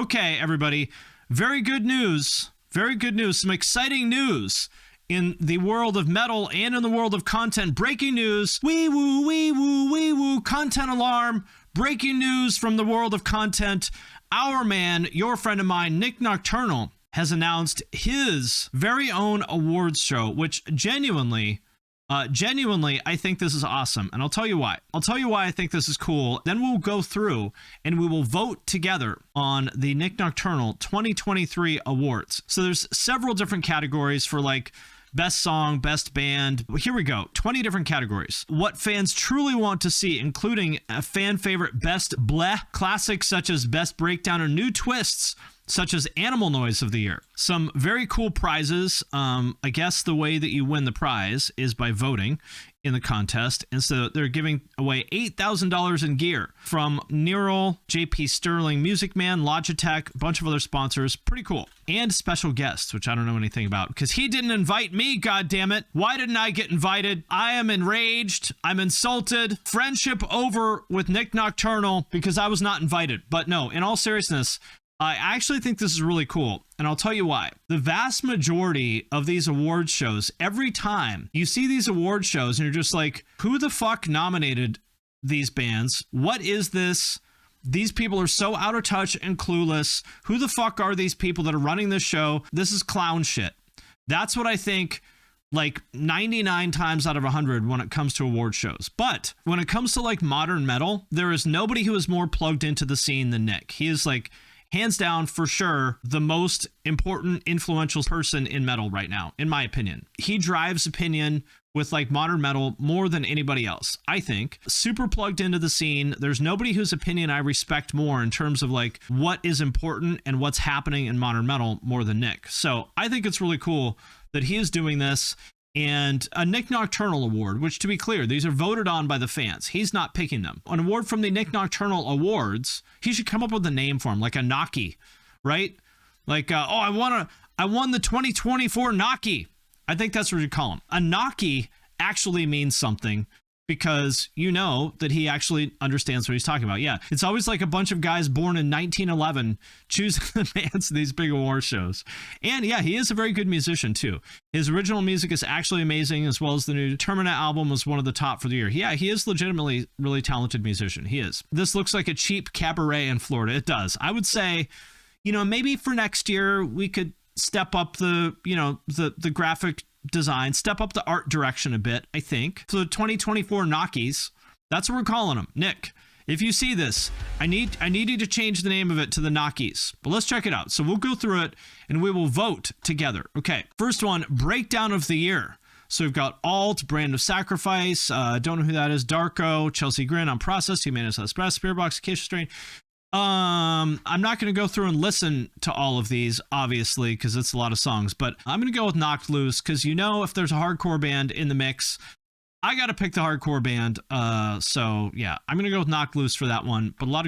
Okay, everybody. Very good news. Very good news. Some exciting news in the world of metal and in the world of content. Breaking news. Wee woo, wee woo, wee woo. Content alarm. Breaking news from the world of content. Our man, your friend of mine, Nick Nocturnal, has announced his very own awards show, which genuinely, I think this is awesome. And I'll tell you why. I'll tell you why I think this is cool. Then we'll go through and we will vote together on the Nick Nocturnal 2023 awards. So there's several different categories for like best song, best band. Here we go. 20 different categories. What fans truly want to see, including a fan favorite best bleh, classics such as best breakdown or new twists such as Animal Noise of the Year. Some very cool prizes. I guess the way that you win the prize is by voting in the contest. And so they're giving away $8,000 in gear from Neural, JP Sterling, Music Man, Logitech, a bunch of other sponsors. Pretty cool. And special guests, which I don't know anything about because he didn't invite me, goddammit. Why didn't I get invited? I am enraged. I'm insulted. Friendship over with Nick Nocturnal because I was not invited. But no, in all seriousness, I actually think this is really cool, and I'll tell you why. The vast majority of these award shows, every time you see these award shows and you're just like, who the fuck nominated these bands? What is this? These people are so out of touch and clueless. Who the fuck are these people that are running this show? This is clown shit. That's what I think, like 99 times out of 100 when it comes to award shows. But when it comes to like modern metal, there is nobody who is more plugged into the scene than Nick. He is like, hands down, for sure, the most important, influential person in metal right now, in my opinion. He drives opinion with like modern metal more than anybody else, I think. Super plugged into the scene. There's nobody whose opinion I respect more in terms of like what is important and what's happening in modern metal more than Nick. So I think it's really cool that he is doing this. And a Nick Nocturnal award, which to be clear, these are voted on by the fans. He's not picking them. An award from the Nick Nocturnal Awards, he should come up with a name for him, like a Nocky, right? Like, I won the 2024 Nocky. I think that's what you call him. A Nocky actually means something because you know that he actually understands what he's talking about. Yeah, it's always like a bunch of guys born in 1911 choosing the bands in these big award shows. And yeah, he is a very good musician too. His original music is actually amazing, as well as the new Termina album was one of the top for the year. Yeah, he is legitimately really talented musician. He is. This looks like a cheap cabaret in Florida. It does. I would say, maybe for next year we could step up the graphic design, step up the art direction a bit, I think. So the 2024 Nockies, that's what we're calling them. Nick, if you see this, I need you to change the name of it to the Nockies. But let's check it out. So we'll go through it and we will vote together. Okay, first one, breakdown of the year. So we've got Alt, Brand of Sacrifice, don't know who that is, Darko, Chelsea Grin, Unprocessed, Humanus Express, Spearbox, Acacia Strain. I'm not going to go through and listen to all of these, obviously, because it's a lot of songs, but I'm going to go with Knocked Loose, because if there's a hardcore band in the mix, I got to pick the hardcore band. So yeah, I'm going to go with Knocked Loose for that one, but a lot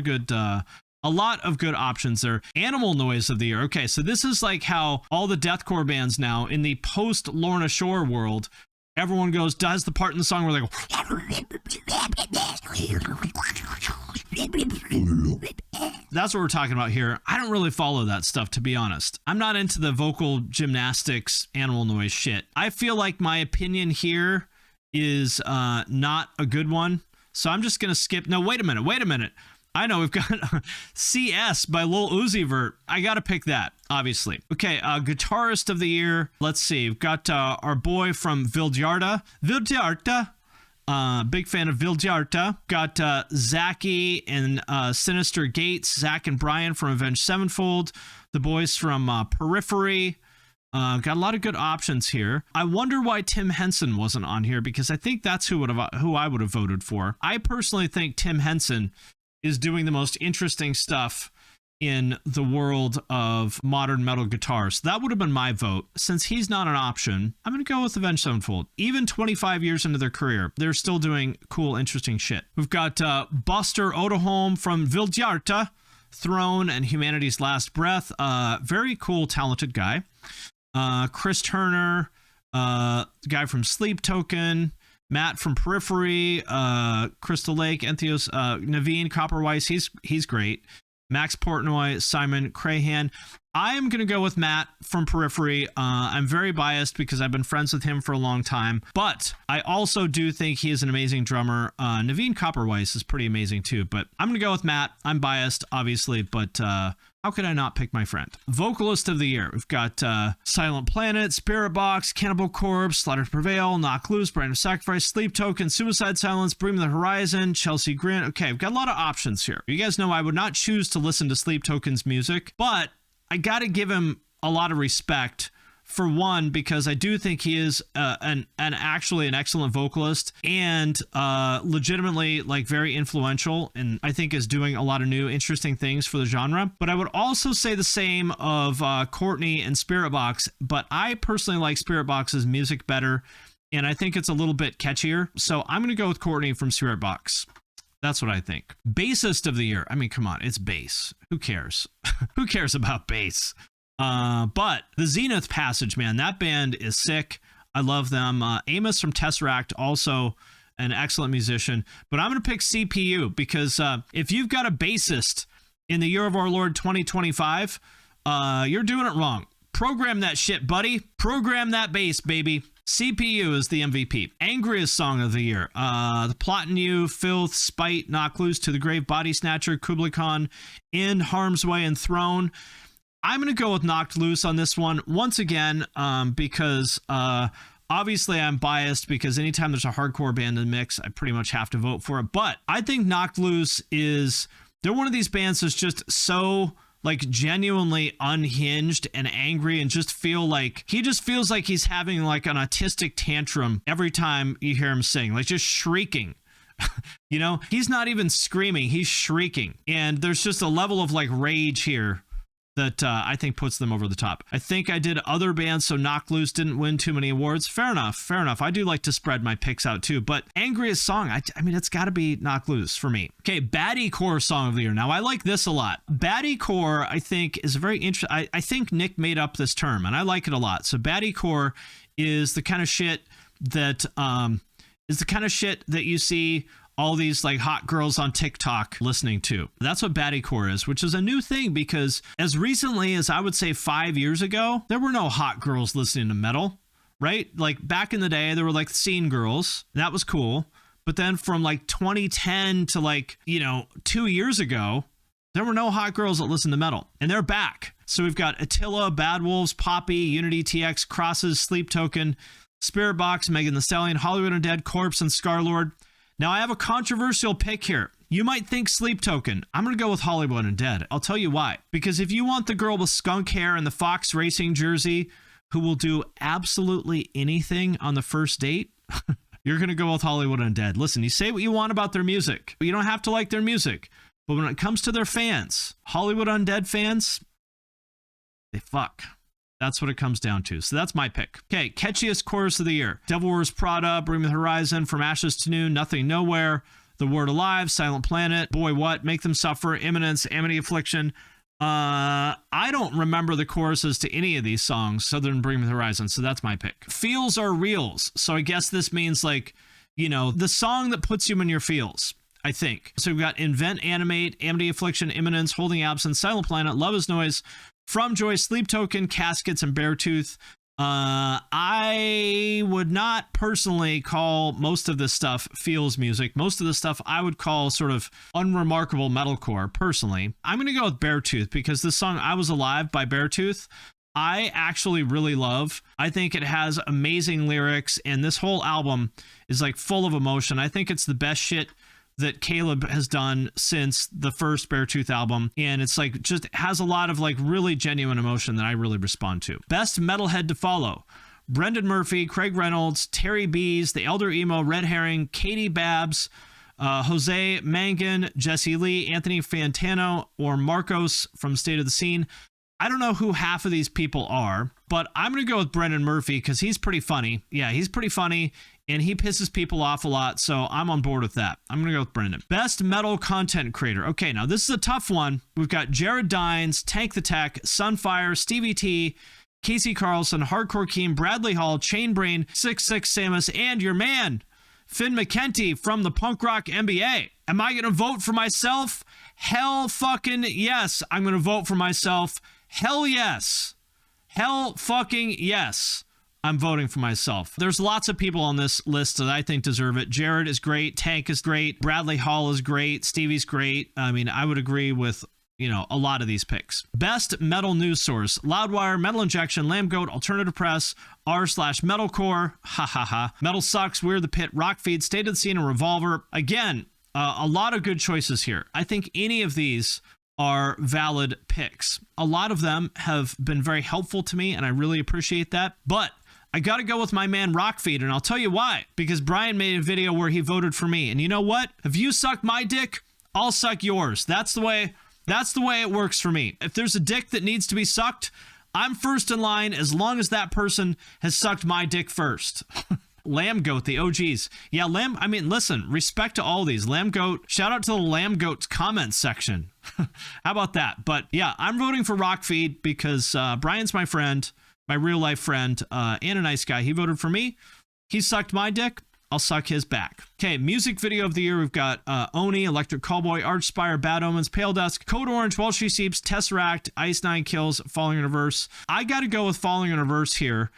of good options there. Animal Noise of the Year. Okay, so this is like how all the deathcore bands now in the post Lorna Shore world, everyone does the part in the song where they go, that's what we're talking about here. I don't really follow that stuff, to be honest. I'm not into the vocal gymnastics, animal noise shit. I feel like my opinion here is not a good one. So I'm just going to skip. No, wait a minute. I know we've got CS by Lil Uzi Vert. I got to pick that, obviously. Okay, guitarist of the year. Let's see. We've got our boy from Viljarta. Big fan of Viljarta. Got Zachy and Sinister Gates. Zach and Brian from Avenged Sevenfold. The boys from Periphery. Got a lot of good options here. I wonder why Tim Henson wasn't on here, because I think that's who I would have voted for. I personally think Tim Henson is doing the most interesting stuff in the world of modern metal guitars. So that would have been my vote. Since he's not an option, I'm going to go with Avenged Sevenfold. Even 25 years into their career, they're still doing cool, interesting shit. We've got Buster Odoholm from Viljarta, Throne, and Humanity's Last Breath. Very cool, talented guy. Chris Turner, guy from Sleep Token, Matt from Periphery, Crystal Lake, Entheos, Naveen Copperweiss, he's great. Max Portnoy, Simon Crahan. I am going to go with Matt from Periphery. I'm very biased because I've been friends with him for a long time, but I also do think he is an amazing drummer. Naveen Copperweiss is pretty amazing too, but I'm going to go with Matt. I'm biased, obviously, but how could I not pick my friend? Vocalist of the year. We've got Silent Planet, Spirit Box, Cannibal Corpse, Slaughter to Prevail, Knock Loose, Brand of Sacrifice, Sleep Token, Suicide Silence, Bring Me the Horizon, Chelsea Grin. Okay, we've got a lot of options here. You guys know I would not choose to listen to Sleep Token's music, but I got to give him a lot of respect. For one, because I do think he is actually an excellent vocalist and legitimately like very influential, and I think is doing a lot of new interesting things for the genre. But I would also say the same of Courtney and Spirit Box, but I personally like Spirit Box's music better, and I think it's a little bit catchier. So I'm going to go with Courtney from Spirit Box. That's what I think. Bassist of the year. I mean, come on, it's bass. Who cares? Who cares about bass? But the Zenith Passage, man, that band is sick. I love them. Amos from Tesseract, also an excellent musician. But I'm going to pick CPU because if you've got a bassist in the year of our Lord 2025, you're doing it wrong. Program that shit, buddy. Program that bass, baby. CPU is the MVP. Angriest song of the year. The Plotting You, Filth, Spite, Knock Loose, To the Grave, Body Snatcher, Kublai Khan, In Harm's Way, and Throne. I'm going to go with Knocked Loose on this one once again because obviously I'm biased because anytime there's a hardcore band in the mix, I pretty much have to vote for it. But I think Knocked Loose they're one of these bands that's just so like genuinely unhinged and angry and just he just feels like he's having like an autistic tantrum every time you hear him sing, like just shrieking. You know, he's not even screaming, he's shrieking. And there's just a level of like rage here that I think puts them over the top. I think I did other bands, so Knock Loose didn't win too many awards. Fair enough. I do like to spread my picks out too, but angriest song, I mean, it's got to be Knock Loose for me. Okay, Baddycore Song of the Year. Now, I like this a lot. Baddycore, I think, is a very interesting... I think Nick made up this term, and I like it a lot. So Baddycore is the kind of shit that you see all these like hot girls on TikTok listening to. That's what Baddycore is, which is a new thing because as recently as I would say 5 years ago, there were no hot girls listening to metal, right? Like back in the day, there were like scene girls. That was cool. But then from like 2010 to like, 2 years ago, there were no hot girls that listened to metal, and they're back. So we've got Attila, Bad Wolves, Poppy, Unity TX, Crosses, Sleep Token, Spirit Box, Megan Thee Stallion, Hollywood Undead, Corpse, and Scarlord. Now, I have a controversial pick here. You might think Sleep Token. I'm going to go with Hollywood Undead. I'll tell you why. Because if you want the girl with skunk hair and the Fox Racing jersey who will do absolutely anything on the first date, you're going to go with Hollywood Undead. Listen, you say what you want about their music, but you don't have to like their music. But when it comes to their fans, Hollywood Undead fans, they fuck. That's what it comes down to. So that's my pick. Okay, catchiest chorus of the year. Devil Wears Prada, Bring Me the Horizon, From Ashes to Noon, Nothing Nowhere, The Word Alive, Silent Planet, Boy What, Make Them Suffer, Imminence, Amity Affliction. I don't remember the choruses to any of these songs other than Bring Me the Horizon, so that's my pick. Feels are reals. So I guess this means like, the song that puts you in your feels, I think. So we've got Invent, Animate, Amity Affliction, Imminence, Holding Absence, Silent Planet, Love is Noise, From Joy, Sleep Token, Caskets, and Beartooth. I would not personally call most of this stuff feels music. Most of the stuff I would call sort of unremarkable metalcore, personally. I'm going to go with Beartooth because this song, I Was Alive by Beartooth, I actually really love. I think it has amazing lyrics, and this whole album is like full of emotion. I think it's the best shit that Caleb has done since the first Beartooth album, and it's like just has a lot of like really genuine emotion that I really respond to. Best metalhead to follow: Brendan Murphy, Craig Reynolds, Terry Bees, The Elder Emo, Red Herring, Katie Babs, Jose Mangan, Jesse Lee, Anthony Fantano, or Marcos from State of the Scene. I don't know who half of these people are, but I'm going to go with Brendan Murphy because he's pretty funny. Yeah, he's pretty funny, and he pisses people off a lot, so I'm on board with that. I'm going to go with Brendan. Best metal content creator. Okay, now this is a tough one. We've got Jared Dines, Tank the Tech, Sunfire, Stevie T, Casey Carlson, Hardcore Keem, Bradley Hall, Chainbrain, 66 Samus, and your man, Finn Mckenty from the Punk Rock NBA. Am I going to vote for myself? Hell fucking yes. I'm going to vote for myself. Hell yes. Hell fucking yes. I'm voting for myself. There's lots of people on this list that I think deserve it. Jared is great. Tank is great. Bradley Hall is great. Stevie's great. I mean, I would agree with, you know, a lot of these picks. Best metal news source: Loudwire, Metal Injection, Lambgoat, Alternative Press, r/Metalcore, ha ha ha, Metal Sucks, We're the Pit, Rockfeed, State of the Scene, and Revolver. Again, a lot of good choices here. I think any of these are valid picks. A lot of them have been very helpful to me, and I really appreciate that. But I got to go with my man Rockfeed, and I'll tell you why. Because Brian made a video where he voted for me. And you know what? If you suck my dick, I'll suck yours. That's the way it works for me. If there's a dick that needs to be sucked, I'm first in line as long as that person has sucked my dick first. Lambgoat, the OGs. Yeah, I mean, listen, respect to all these. Lambgoat, shout out to the Lambgoat comments section. How about that? But yeah, I'm voting for Rockfeed because Brian's my friend, my real life friend, and a nice guy. He voted for me. He sucked my dick. I'll suck his back. Okay, music video of the year. We've got Oni, Electric Callboy, Archspire, Bad Omens, Pale Dusk, Code Orange, While She Sleeps, Tesseract, Ice Nine Kills, Falling in Reverse. I got to go with Falling in Reverse here.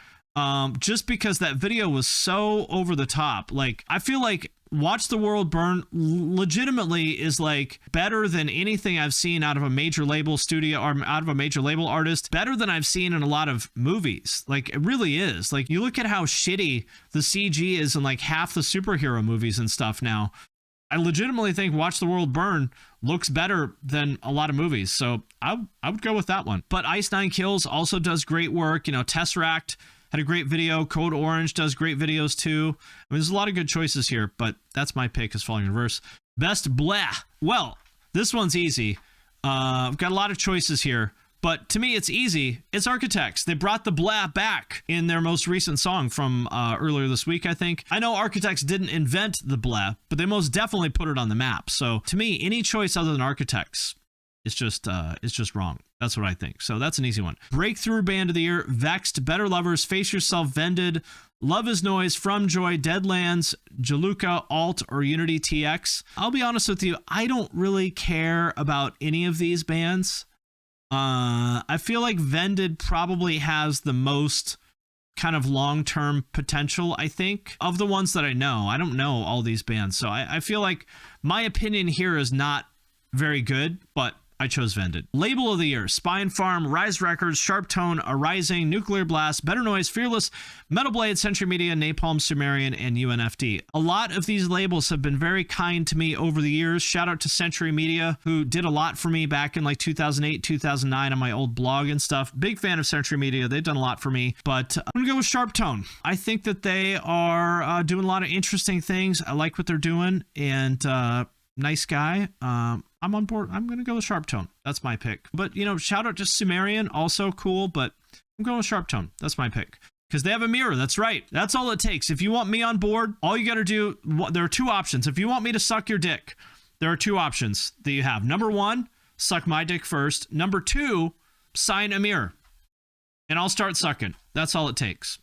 Just because that video was so over the top. Like, I feel like Watch the World Burn legitimately is like better than anything I've seen out of a major label studio or out of a major label artist, better than I've seen in a lot of movies. Like, it really is. Like, you look at how shitty the CG is in like half the superhero movies and stuff now. I legitimately think Watch the World Burn looks better than a lot of movies. So I would go with that one. But Ice Nine Kills also does great work. You know, Tesseract had a great video. Code Orange does great videos too. I mean, there's a lot of good choices here, but that's my pick, is Falling in Reverse. Best blah. Well, this one's easy. I've got a lot of choices here, but to me, it's easy. It's Architects. They brought the blah back in their most recent song from earlier this week, I think. I know Architects didn't invent the blah, but they most definitely put it on the map. So to me, any choice other than Architects is just wrong. That's what I think. So that's an easy one. Breakthrough Band of the Year: Vexed, Better Lovers, Face Yourself, Vended, Love Is Noise, From Joy, Deadlands, Jaluka, Alt, or Unity TX. I'll be honest with you, I don't really care about any of these bands. I feel like Vended probably has the most kind of long-term potential, I think, of the ones that I know. I don't know all these bands, so I feel like my opinion here is not very good, but I chose Vended. Label of the Year: Spine Farm, Rise Records, Sharp Tone, Arising, Nuclear Blast, Better Noise, Fearless, Metal Blade, Century Media, Napalm, Sumerian, and UNFD. A lot of these labels have been very kind to me over the years. Shout out to Century Media, who did a lot for me back in like 2008, 2009 on my old blog and stuff. Big fan of Century Media. They've done a lot for me, but I'm gonna go with Sharp Tone. I think that they are doing a lot of interesting things. I like what they're doing, and nice guy. I'm on board. I'm going to go with Sharp Tone. That's my pick. But, you know, shout out to Sumerian. Also cool, but I'm going with Sharp Tone. That's my pick. Because they have a mirror. That's right. That's all it takes. If you want me on board, all you got to do, there are two options. If you want me to suck your dick, there are two options that you have. Number one, suck my dick first. Number two, sign a mirror. And I'll start sucking. That's all it takes.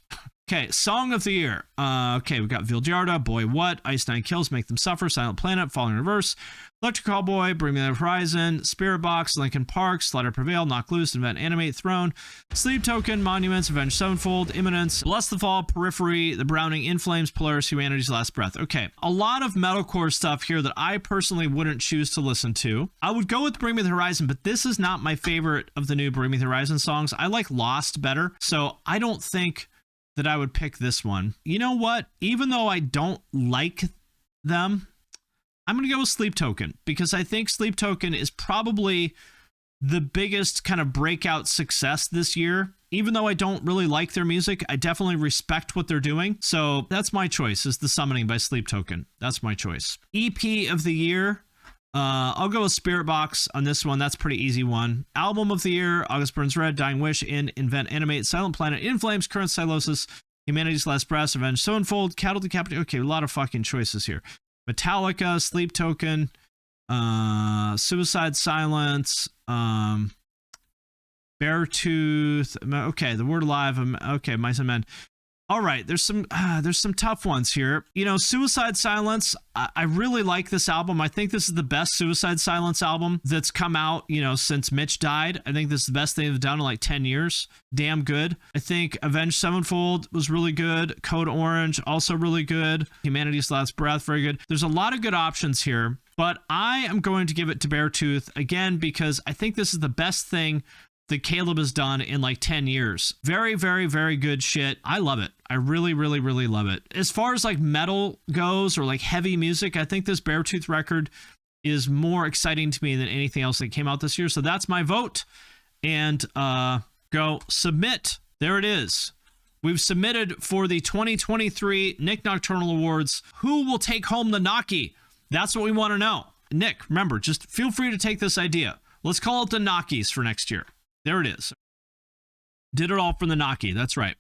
Okay, Song of the Year. Okay, we've got Viljarda, Boy What, Ice Nine Kills, Make Them Suffer, Silent Planet, Falling in Reverse, Electric Callboy, Bring Me the Horizon, Spirit Box, Linkin Park, Let It Prevail, Knock Loose, Invent Animate, Throne, Sleep Token, Monuments, Avenged Sevenfold, Imminence, Bless the Fall, Periphery, The Browning, In Flames, Polaris, Humanity's Last Breath. Okay, a lot of metalcore stuff here that I personally wouldn't choose to listen to. I would go with Bring Me the Horizon, but this is not my favorite of the new Bring Me the Horizon songs. I like Lost better, so I don't think that I would pick this one. You know what? Even though I don't like them, I'm going to go with Sleep Token, because I think Sleep Token is probably the biggest kind of breakout success this year. Even though I don't really like their music, I definitely respect what they're doing. So that's my choice, is The Summoning by Sleep Token. That's my choice. EP of the Year. I'll go with Spirit Box on this one. That's a pretty easy one. Album of the Year: August Burns Red, Dying Wish, Invent Animate, Silent Planet, In Flames, Current Silosis, Humanity's Last Breath, Avenged Sevenfold, Cattle Decapitate. Okay, a lot of fucking choices here. Metallica, Sleep Token, Suicide Silence, Beartooth. Okay, The Word Alive. Okay, Mice and Men. All right, there's some tough ones here. You know, Suicide Silence, I really like this album. I think this is the best Suicide Silence album that's come out, you know, since Mitch died. I think this is the best they've done in like 10 years. Damn good. I think Avenged Sevenfold was really good. Code Orange, also really good. Humanity's Last Breath, very good. There's a lot of good options here, but I am going to give it to Beartooth again because I think this is the best thing that Caleb has done in like 10 years. Very, very, very good shit. I love it. I really, really, really love it. As far as like metal goes or like heavy music, I think this Beartooth record is more exciting to me than anything else that came out this year. So that's my vote. And go submit. There it is. We've submitted for the 2023 Nick Nocturnal Awards. Who will take home the Nocky? That's what we want to know. Nick, remember, just feel free to take this idea. Let's call it the Nockies for next year. There it is. Did it all for the Nocky. That's right.